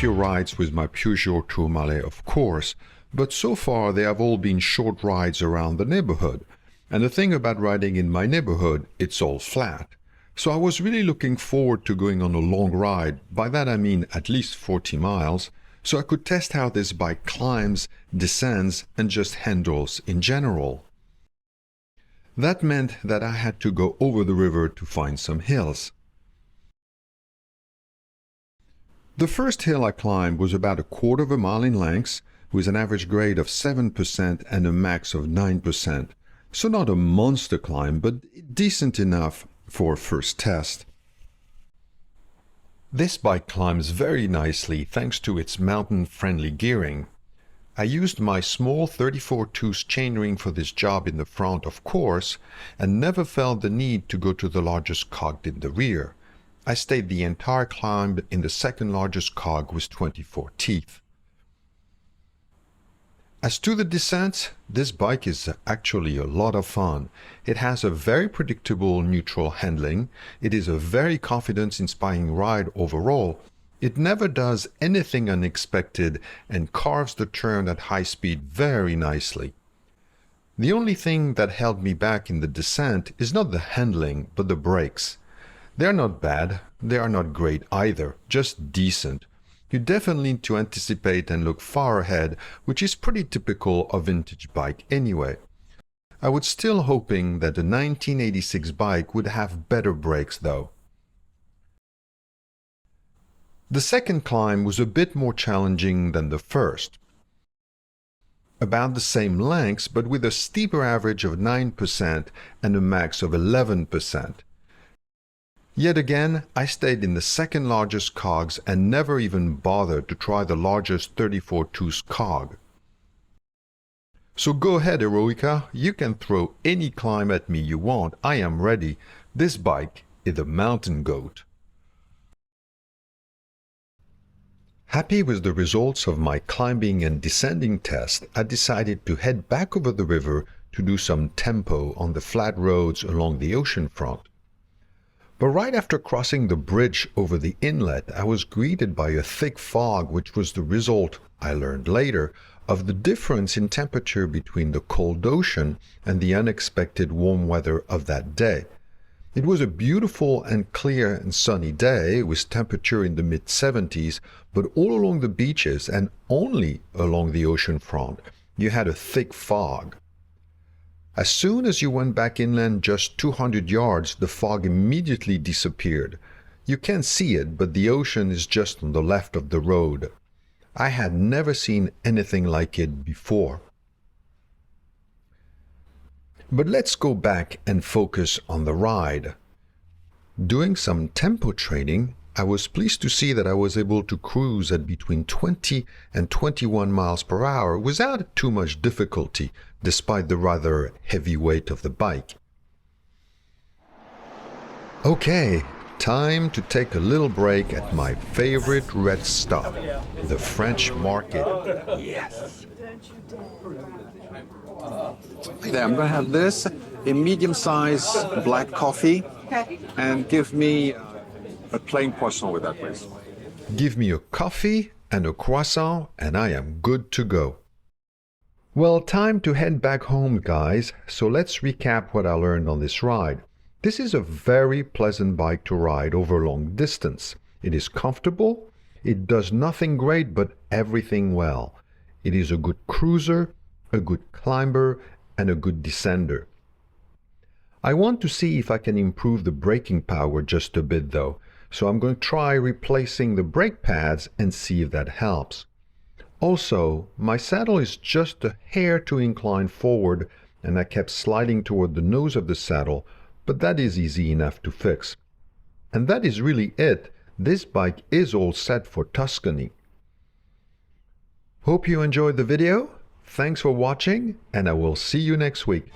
few rides with my Peugeot Tourmalet, of course, but so far they have all been short rides around the neighborhood. And the thing about riding in my neighborhood, it's all flat. So I was really looking forward to going on a long ride, by that I mean at least 40 miles, so I could test how this bike climbs, descends, and just handles in general. That meant that I had to go over the river to find some hills. The first hill I climbed was about a quarter of a mile in length, with an average grade of 7% and a max of 9%. So not a monster climb, but decent enough for a first test. This bike climbs very nicely thanks to its mountain-friendly gearing. I used my small 34-tooth chainring for this job in the front, of course, and never felt the need to go to the largest cog in the rear. I stayed the entire climb in the second largest cog with 24 teeth. As to the descent, this bike is actually a lot of fun. It has a very predictable neutral handling. It is a very confidence-inspiring ride overall. It never does anything unexpected and carves the turn at high speed very nicely. The only thing that held me back in the descent is not the handling, but the brakes. They are not bad, they are not great either, just decent. You definitely need to anticipate and look far ahead, which is pretty typical of vintage bike anyway. I was still hoping that the 1986 bike would have better brakes though. The second climb was a bit more challenging than the first. About the same length, but with a steeper average of 9% and a max of 11%. Yet again, I stayed in the second largest cogs and never even bothered to try the largest 34-tooth cog. So go ahead, Eroica, you can throw any climb at me you want, I am ready. This bike is a mountain goat. Happy with the results of my climbing and descending test, I decided to head back over the river to do some tempo on the flat roads along the ocean front. But right after crossing the bridge over the inlet, I was greeted by a thick fog, which was the result, I learned later, of the difference in temperature between the cold ocean and the unexpected warm weather of that day. It was a beautiful and clear and sunny day with temperature in the mid-70s, but all along the beaches and only along the ocean front, you had a thick fog. As soon as you went back inland just 200 yards, the fog immediately disappeared. You can't see it, but the ocean is just on the left of the road. I had never seen anything like it before. But let's go back and focus on the ride. Doing some tempo training, I was pleased to see that I was able to cruise at between 20 and 21 miles per hour without too much difficulty, despite the rather heavy weight of the bike. Okay, time to take a little break at my favorite red stop, the French market. Yes! There, I'm going to have this, a medium-sized black coffee, and give me a plain croissant with that, please. Give me a coffee and a croissant, and I am good to go. Well, time to head back home, guys, so let's recap what I learned on this ride. This is a very pleasant bike to ride over long distance. It is comfortable, it does nothing great but everything well. It is a good cruiser, a good climber, and a good descender. I want to see if I can improve the braking power just a bit though, so I'm going to try replacing the brake pads and see if that helps. Also, my saddle is just a hair too inclined forward and I kept sliding toward the nose of the saddle, but that is easy enough to fix. And that is really it. This bike is all set for Tuscany. Hope you enjoyed the video. Thanks for watching, and I will see you next week.